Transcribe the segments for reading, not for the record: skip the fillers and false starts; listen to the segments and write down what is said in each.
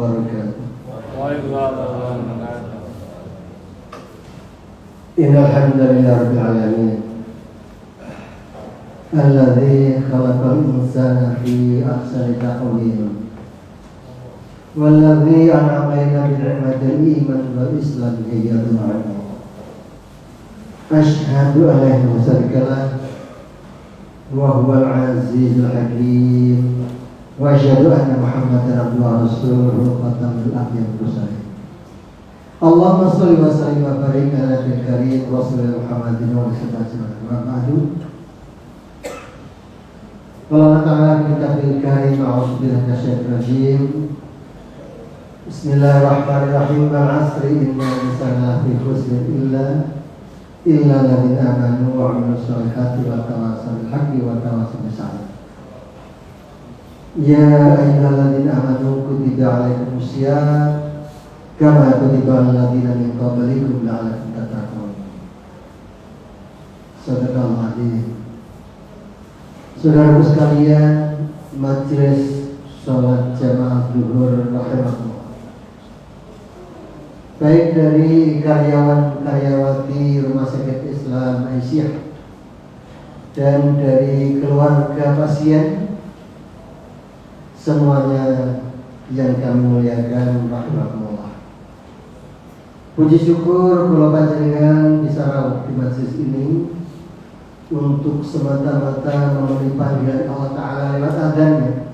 wabarakatuh. Waalaikumsalam warahmatullahi wabarakatuh. Innal hamdalillah rabbil alamin. Alladzi khalaqal insana fi ahsani taqwim. Walladzi an'ama 'alaina bi ni'matil iman wal islam hiya al-'ilm. Asyhadu an la ilaha illallah wa huwal 'azizul hakim. Wa asyhadu anna Muhammadan abduhu wa rasuluhu khatamul anbiya'i wal mursalin. Allahumma shalli wa sallim wa barik ala nabiyil karim Rasulullah Muhammadin wa alihi wa ba'du. Qala ta'ala fi kitabil karim a'udzu billahi minasyaitonir rajim. Bismillahirrahmanirrahim. Wal 'asri innal insana lafi khusr illa alladziina amanu wa 'amilus shalihati wa tawassaw bil haqqi wa tawassaw bis sabr. Ya ayyuhalladzina amanu kutiba 'alaikumus shiyam kama kutiba 'alal ladzina min qablikum la'allakum tattaqun. Sadaqallahul 'azim. Saudaraku sekalian, majelis sholat jamaah zuhur rahimahullah, baik dari karyawan-karyawati Rumah Sakit Islam Aisyah dan dari keluarga pasien, semuanya yang kami muliakan rahimahullah. Puji syukur kula panjenengan bisa rawuh di majelis ini untuk semata-mata memenuhi panggilan Allah Ta'ala lewat adanya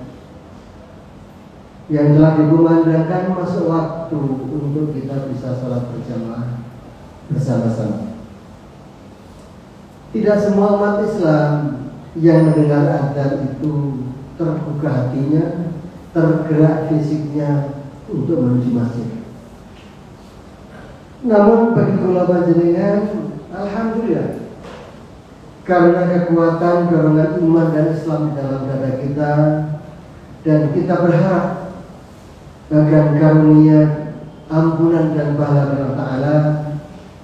yang telah dikumandangkan masuk waktu untuk kita bisa sholat berjamaah bersama-sama. Tidak semua umat Islam yang mendengar adzan itu terbuka hatinya, tergerak fisiknya untuk menuju masjid. Namun bagi kula panjenengan, alhamdulillah, karena kekuatan dorongan iman dan Islam di dalam dada kita, dan kita berharap agar karunia ampunan dan pahala Allah Ta'ala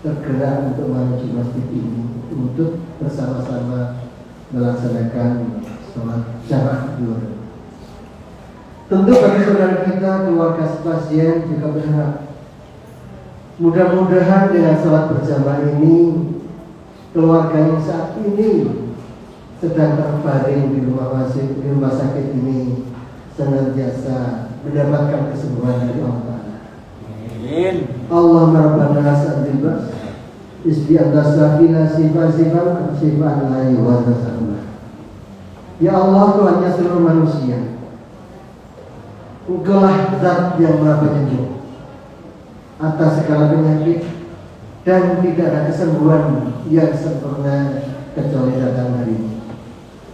tergerak untuk menuju masjid ini untuk bersama-sama melaksanakan sholat jamaah zuhur. Tentu bagi saudara kita, keluarga pasien juga berharap mudah-mudahan dengan sholat berjamaah ini keluarga yang saat ini sedang terbaring di rumah sakit ini senantiasa mendapatkan kesembuhan dari Allah Ta'ala. Amin. Allahumma rabbana sa'adil bas isbi atas sakina sifat-sifat la yuwadasahullah. Ya Allah, Tuhannya seluruh manusia, Engkaulah zat yang maha penyembuh atas segala penyakit, dan tidak ada kesembuhan yang sempurna kecuali datang darimu.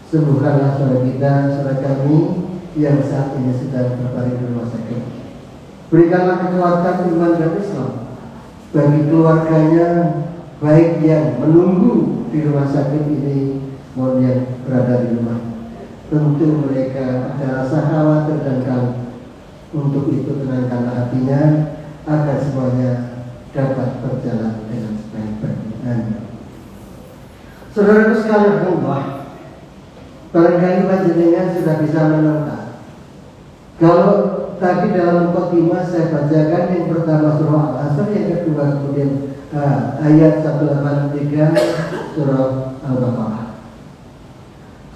Sembuhkanlah saudara kita, saudara kami yang saat ini sedang berbaring di rumah sakit. Berikanlah kekuatan iman dan Islam bagi keluarganya, baik yang menunggu di rumah sakit ini maupun yang berada di rumah. Tentu mereka ada rasa khawatir dan kalut. Untuk itu tenangkanlah hatinya agar semuanya dapat berjalan dengan sebaik-baiknya. Saudara sekalian, Allah, barangkali panjenengan sudah bisa menentukan. Kalau tadi dalam mukadimah saya bacakan yang pertama surah Al-Asr, yang kedua kemudian ayat 183 surah Al-Baqarah.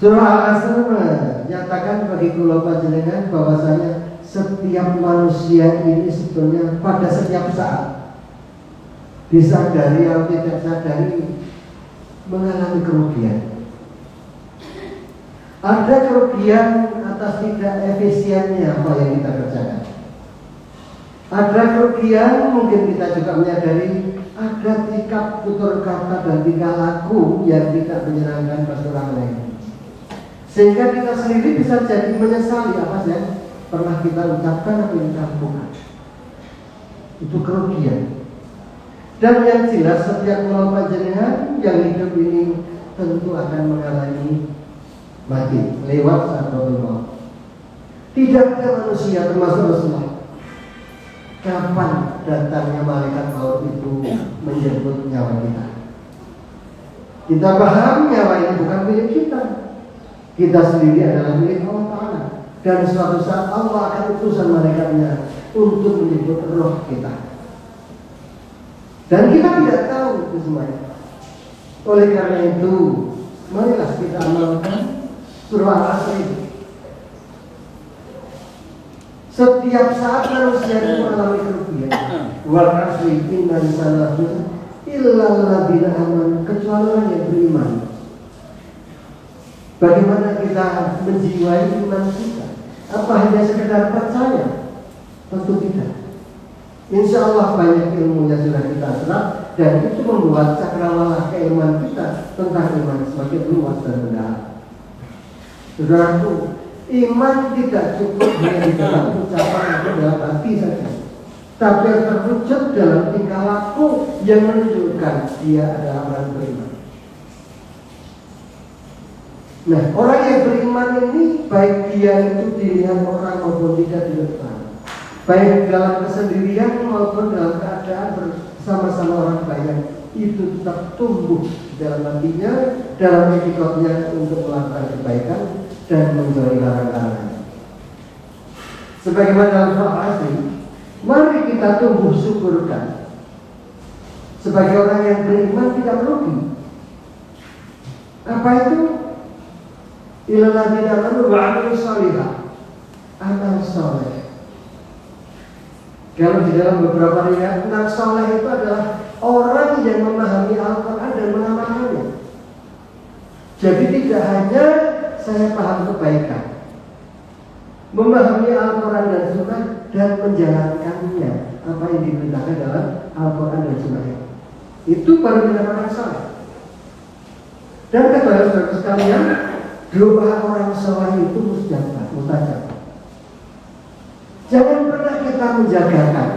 Surah Al-Asr menyatakan bagi kula panjenengan bahwasanya setiap manusia ini sebetulnya pada setiap saat, disadari atau tidak sadari, mengalami kerugian. Ada kerugian atas tidak efisiennya apa yang kita kerjakan. Ada kerugian, mungkin kita juga menyadari ada sikap tutur kata dan tingkah laku yang tidak menyenangkan bagi orang lain, sehingga kita sendiri bisa jadi menyesali apa yang pernah kita ucapkan atau kita lakukan. Itu kerugian. Dan yang jelas setiap orang panjenengan yang hidup ini tentu akan mengalami mati lewat sakratul maut. Tidak ada manusia termasuk Rasulullah kapan datangnya malaikat maut itu menjemput nyawa kita. Kita paham nyawa ini bukan milik kita. Kita sendiri adalah milik Allah Ta'ala. Dan suatu saat Allah akan utusan malaikatnya untuk menyebut roh kita. Dan kita tidak tahu itu semuanya. Oleh karena itu, marilah kita amalkan surah Al-Asr itu. Setiap saat manusia itu mengalami kerugian. Wal asri innal insana illal ladzina amanu, kecuali orang yang beriman. Bagaimana kita menjiwai iman kita? Apa hanya sekedar percaya? Tentu tidak. Insya Allah banyak ilmu yang sudah kita serap, dan itu membuat cakrawala keilmuan kita tentang iman semakin luas dan mendalam. Saudaraku, iman tidak cukup hanya di dalam ucapan atau dalam hati saja, tapi harus terwujud dalam tingkah laku yang menunjukkan dia adalah orang beriman. Nah, orang yang beriman ini baik dia itu dilihat orang maupun tidak dilihat, baik dalam kesendirian maupun dalam keadaan bersama-sama orang banyak, itu tetap tumbuh dalam hatinya, dalam etikotnya untuk melakukan kebaikan dan menjauhi larangan-larangan. Sebagaimana dalam surah Al-Asr, mari kita tumbuh syukurkan. Sebagai orang yang beriman tidak merugi. Apa itu? Illalladzina amanu wa 'amilus shalihat, amal saleh. Kalau di dalam beberapa riwayat, amal saleh itu adalah orang yang memahami Al-Quran dan mengamalkannya. Jadi tidak hanya saya paham kebaikan, memahami Al-Quran dan Sunnah dan menjalankannya apa yang diberitakan dalam Al-Quran dan Sunnah. Itu baru dinamakan saleh. Dan saudara sekalian, doa orang saleh itu mustajab. Jangan pernah kita menjagakan,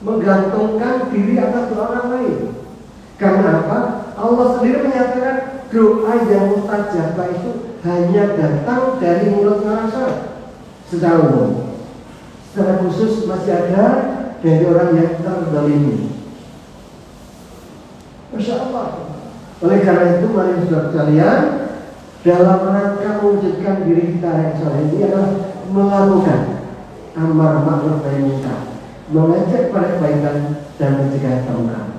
menggantungkan diri atas doa orang lain. Karena apa? Allah sendiri menyatakan doa yang mustajab itu hanya datang dari mulut orang saleh. Secara umum, secara khusus masih ada dari orang yang terzalimi. Masya Allah. Oleh karena itu, mari saudara sekalian, dalam rangka mewujudkan diri kita yang saleh ini adalah melakukan amar ma'ruf nahi munkar, mengajak pada kebaikan dan mencegah kemunkaran.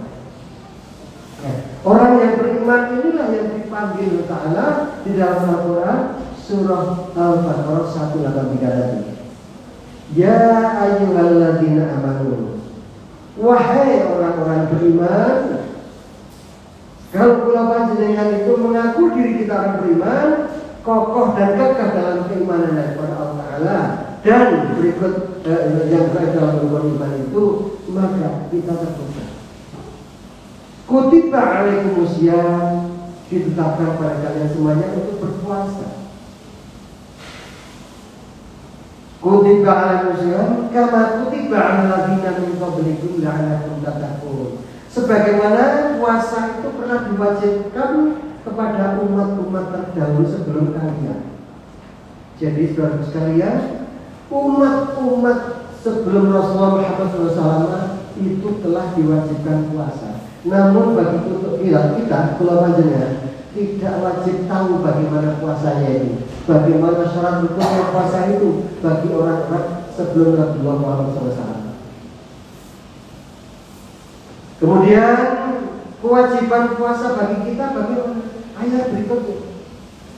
Orang yang beriman inilah yang dipanggil Ta'ala di dalam Al-Quran surah Al-Baqarah 183 tadi. Ya ayyuhalladzina amanu, wahai orang-orang beriman. Kalau kula panjenengan itu mengaku diri kita orang beriman, kokoh dan kekeh dalam keimanan kepada Allah Ta'ala, dan berikut yang baik dalam iman itu, maka kita terbuka. Kutiba alaikumusiyam, ditetapkan pada kalian semuanya untuk berpuasa. Kutiba alaikumusiyam kama kutiba alal ladzina min qablikum la'allakum tattaqun. Sebagaimana puasa itu pernah diwajibkan kepada umat-umat terdahulu sebelum kalian. Jadi saudara sekalian, umat-umat sebelum Rasulullah Muhammad SAW itu telah diwajibkan puasa. Namun bagi untuk kita pulau panjenengan tidak wajib tahu bagaimana puasanya itu, bagaimana syarat rukunnya puasa itu bagi orang-orang sebelum Rasulullah Muhammad SAW. Kemudian kewajiban puasa bagi kita bagaimana? Ayat berikutnya.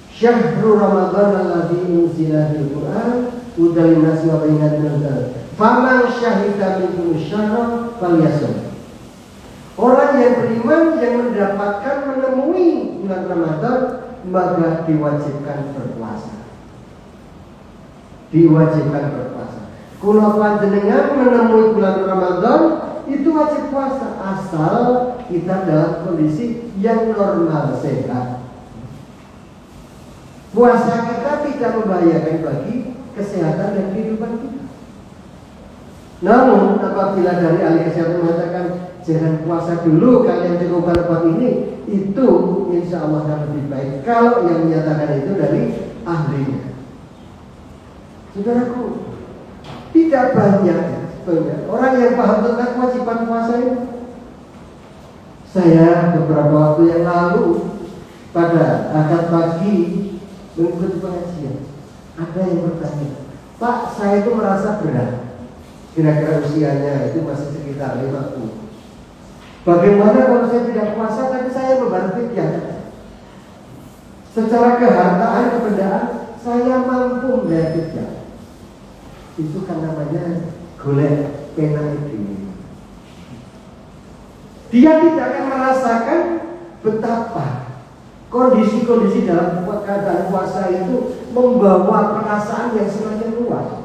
Syahrul Ramadan alladzi unzila fil Qur'an hudan lin-nasi wa bayyinatin minal huda. Faman syahida minkum syahra falyasum. Orang yang beriman yang mendapatkan menemui bulan Ramadan maka diwajibkan berpuasa. Diwajibkan berpuasa. Kula panjenengan menemui bulan Ramadan itu wajib puasa asal kita dalam kondisi yang normal sehat. Puasa kita tidak membahayakan bagi kesehatan dan kehidupan kita. Namun apabila dari ahli kesehatan mengatakan jangan puasa dulu, kalian cukup pada tempat ini, itu insya Allah akan lebih baik kalau yang menyatakan itu dari ahlinya. Saudaraku, tidak banyak orang yang paham tentang kewajiban puasa ini. Saya beberapa waktu yang lalu pada akad pagi mengikuti pengajian, ada yang bertanya, Pak, saya itu merasa berat Kira-kira usianya itu masih sekitar 50. Bagaimana kalau saya tidak puasa tapi saya membantu fidyah? Secara kehartaan, kebendaan, saya mampu membayar fidyah. Itu kan namanya golek penalti. Dia tidak akan merasakan betapa kondisi-kondisi dalam keadaan puasa itu membawa perasaan yang semakin luas.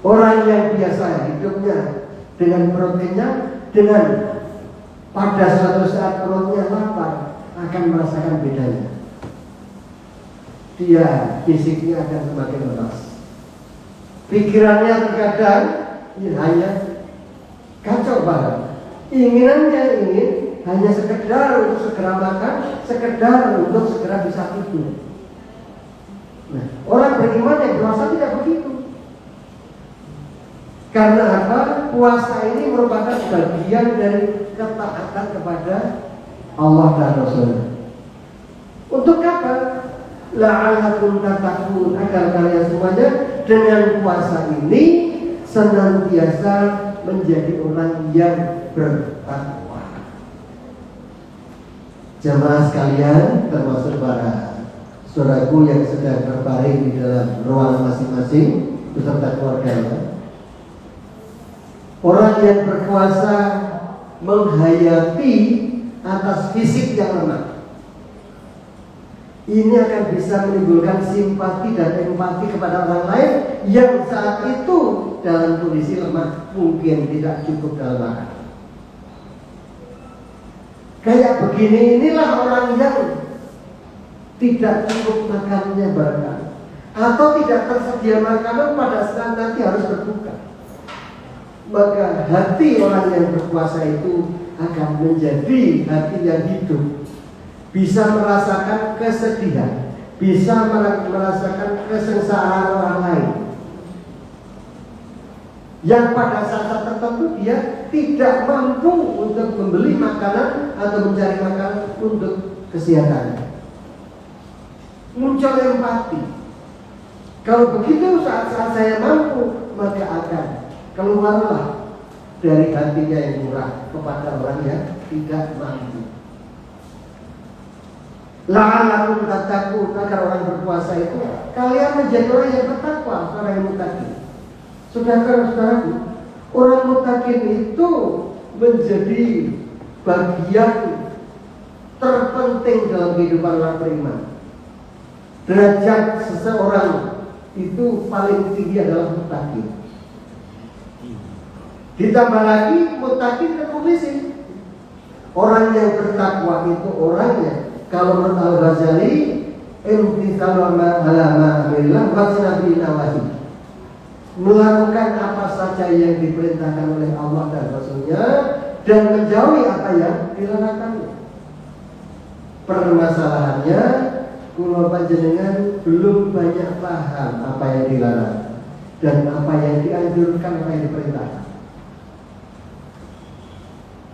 Orang yang biasa hidupnya dengan proteinnya, dengan pada suatu saat perutnya lapar, akan merasakan bedanya. Dia fisiknya akan semakin lemas. Pikirannya terkadang hanya kacau balau. Inginannya ingin hanya sekedar untuk segera makan, sekedar untuk segera bisa tidur. Nah, orang beriman yang puasa tidak begitu. Karena apa? Puasa ini merupakan bagian dari ketaatan kepada Allah dan Rasul. Untuk apa? La'allakum tattaqun, agar kalian semuanya dengan puasa ini senantiasa menjadi orang yang bertakwa. Jamaah sekalian, termasuk para saudaraku yang sedang berbaring di dalam ruangan masing-masing beserta keluarganya. Orang yang berpuasa menghayati atas fisik yang lemah. Ini akan bisa menimbulkan simpati dan empati kepada orang lain yang saat itu dalam kondisi lemah, mungkin tidak cukup dalam makan. Kayak begini inilah orang yang tidak cukup makannya bahkan, atau tidak tersedia makanan pada saat nanti harus berbuka. Maka hati orang yang berpuasa itu akan menjadi hati yang hidup, bisa merasakan kesedihan, bisa merasakan kesengsaraan orang lain, yang pada saat tertentu dia tidak mampu untuk membeli makanan atau mencari makanan untuk kesehatannya. Muncul empati. Kalau begitu saat-saat saya mampu, maka akan keluarlah dari hatinya yang murah kepada orang yang tidak mampu. La'allakum tattaqun, agar orang berpuasa itu kalian menjadi orang yang bertakwa, orang yang muttaqin. Saudara-saudaraku, orang muttaqin itu menjadi bagian terpenting dalam kehidupan orang beriman. Derajat seseorang itu paling tinggi adalah muttaqin. Ditambah lagi muttaqin dan mukhlisin. Orang yang bertakwa itu orangnya, kalau menurut Al-Ghazali, imtithalu ma amillah wa nabi nawahi, melakukan apa saja yang diperintahkan oleh Allah dan Rasulnya dan menjauhi apa yang dilarangkannya. Permasalahannya, kula panjenengan belum banyak paham apa yang dilarang dan apa yang dianjurkan, apa yang diperintahkan.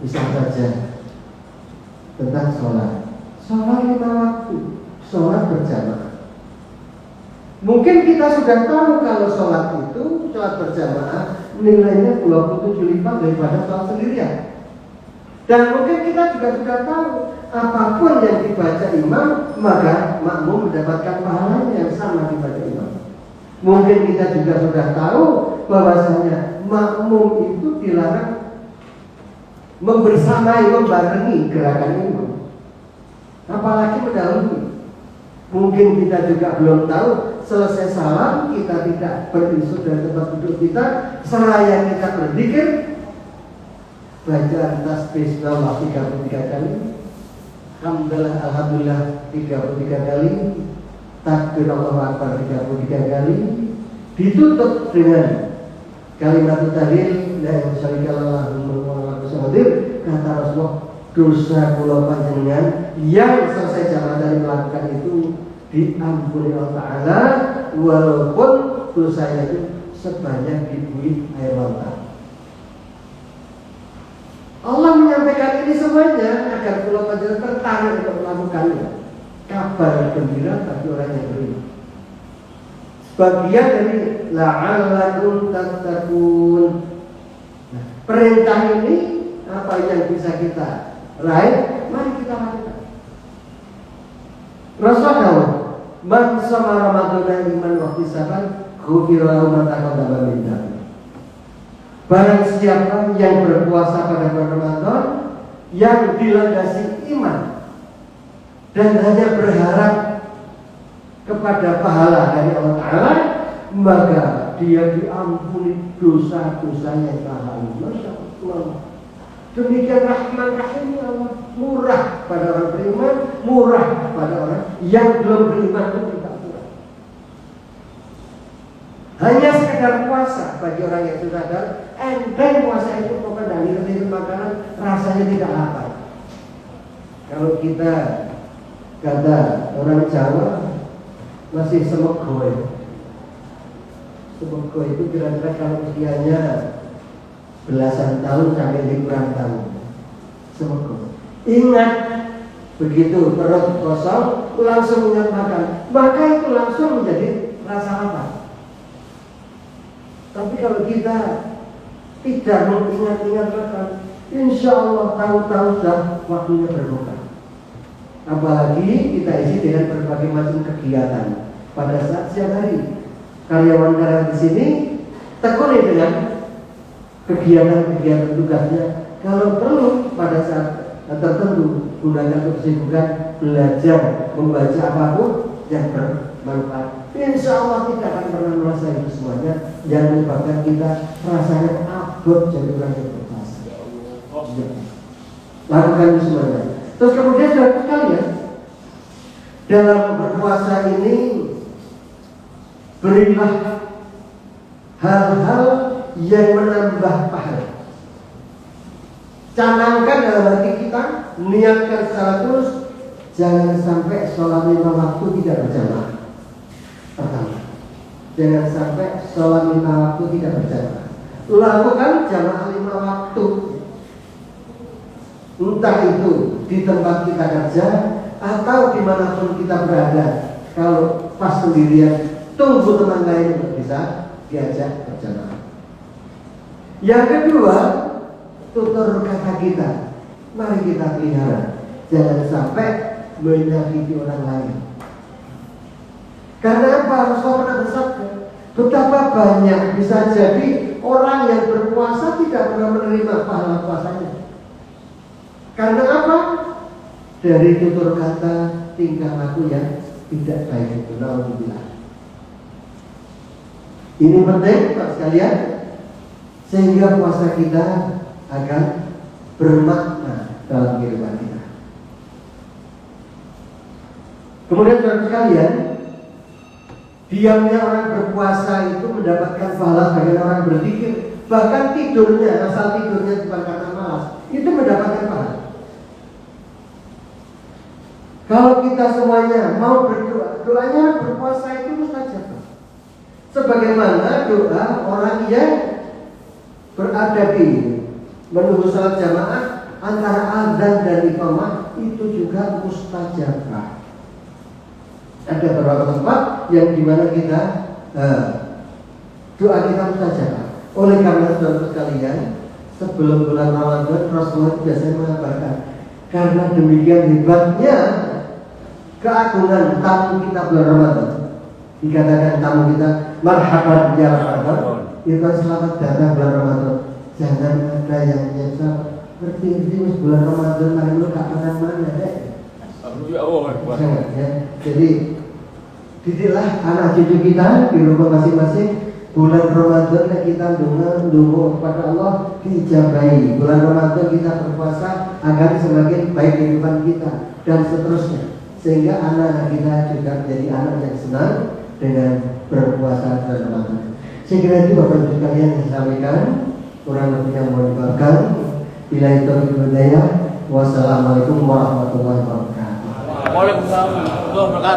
Misal saja tentang sholat 5 waktu, sholat berjamaah. Mungkin kita sudah tahu kalau sholat itu, sholat berjamaah nilainya 27 lipat daripada sholat sendirian. Dan mungkin kita juga sudah tahu apapun yang dibaca imam, maka makmum mendapatkan pahalanya yang sama dibaca imam. Mungkin kita juga sudah tahu bahwasanya makmum itu dilarang membersamai, membarengi gerakan imam, apalagi mendahului. Mungkin kita juga belum tahu selesai salam kita tidak berinsut dari tempat duduk kita, seraya kita berzikir, bacaan tasbih Allah 33 kali, alhamdulillah 33 kali, takbir Allahu Akbar 33 kali, ditutup dengan kalimat tahlil la ilaha illallah Muhammadur Rasulullah. Kata Rasulullah, dosa kula panjenengan yang selesai jamaah dari melakukan itu diampuni Allah Ta'ala, walaupun dosanya itu sebanyak dibuih air mata. Allah menyampaikan ini semuanya agar kula panjenengan tertarik untuk melakukannya. Kabar gembira bagi orang yang beriman. bagian dari la'allakum tattaqun. Nah, perintah ini apa yang bisa kita raih? Mari kita lakukan. Rasulullah, man sama Ramadan iman wa ihtisaban, ghufira lahu ma taqaddama min dhanbi. Barang siapa yang berpuasa pada bulan Ramadan yang dilandasi iman dan hanya berharap kepada pahala dari Allah Ta'ala, maka dia diampuni dosa-dosanya yang lalu. Masya Allah. Demikian rahman rahimnya Allah, murah pada orang beriman, murah pada orang yang belum beriman pun tidak murah. Hanya sekedar puasa bagi orang yang sudah sadar, enteng puasa itu bukan dari ketika makanan rasanya tidak lapar. Kalau kita kata orang Jawa masih semegoy. Semegoy itu kira-kira kalau usianya belasan tahun sampai ribuan tahun. Semegoy. Ingat, begitu perut kosong langsung ingat makan, maka itu langsung menjadi rasa lapar. Tapi kalau kita tidak mengingat-ingat makan, insya Allah tahu-tahu sudah waktunya berbuka. Apalagi kita isi dengan berbagai macam kegiatan pada saat siang hari. Karyawan-karyawan di sini tekuni dengan kegiatan-kegiatan tugasnya. Kalau perlu pada saat tertentu gunakan kesibukan belajar, membaca apapun yang bermanfaat. Insya Allah tidak akan pernah merasa itu semuanya yang menyebabkan kita rasanya abot jadi orang yang berpuasa. Lakukan itu semuanya. Terus kemudian saudara sekalian, dalam berpuasa ini berilah hal-hal yang menambah pahala. Canangkan dalam hati kita, niatkan secara terus, jangan sampai sholat 5 waktu tidak berjamaah. Pertama, jangan sampai sholat 5 waktu tidak berjamaah. Lakukan jamaah 5 waktu. Entah itu di tempat kita kerja atau dimanapun kita berada. Kalau pas sendirian, tunggu teman lain untuk bisa diajak berjamaah. Yang kedua, tutur kata kita, mari kita pelihara. Jangan sampai menyakiti orang lain. Karena apa? Rasulullah pernah bersabda, betapa banyak bisa jadi orang yang berpuasa tidak pernah menerima pahala puasanya. Karena apa? Dari tutur kata, tingkah laku yang tidak baik itu. Alhamdulillah. Ini penting Pak sekalian, sehingga puasa kita akan bermakna dalam kehidupan kita. Kemudian saudara sekalian, diamnya orang berpuasa itu mendapatkan pahala sebagai orang berzikir. Bahkan tidurnya, asal tidurnya bukan karena malas, itu mendapatkan pahala. Kalau kita semuanya mau berdoa, doanya berpuasa itu mustajab. Sebagaimana doa orang yang berada di menunggu salat jamaah antara azan dan iqamah itu juga mustajab. Ada beberapa tempat yang dimana kita doa kita mustajab. Oleh karena saudara sekalian, sebelum bulan Ramadan Rasulullah biasanya mengabarkan, karena demikian hebatnya keagungan tamu kita bulan Ramadan. Dikatakan tamu kita, marhaban ya Ramadan, itu selamat datang bulan Ramadan. Jangan ada yang nyesal ngerti bulan Ramadan hari lu gak pernah mana deh. Ya. Jadi didiklah anak cucu kita di rumah masing-masing. Bulan Ramadan kita dungu kepada Allah diijabahi. Bulan Ramadan kita berpuasa agar semakin baik kehidupan kita dan seterusnya. Sehingga anak kita juga menjadi anak yang senang dengan berpuasa bulan Ramadan. Saya kira itu Bapak Ibu sekalian yang saya sampaikan. Kurang lebihnya mohon dimaafkan. Bila itu hidayah. Wassalamualaikum warahmatullahi wabarakatuh. Waalaikumsalam warahmatullahi wabarakatuh.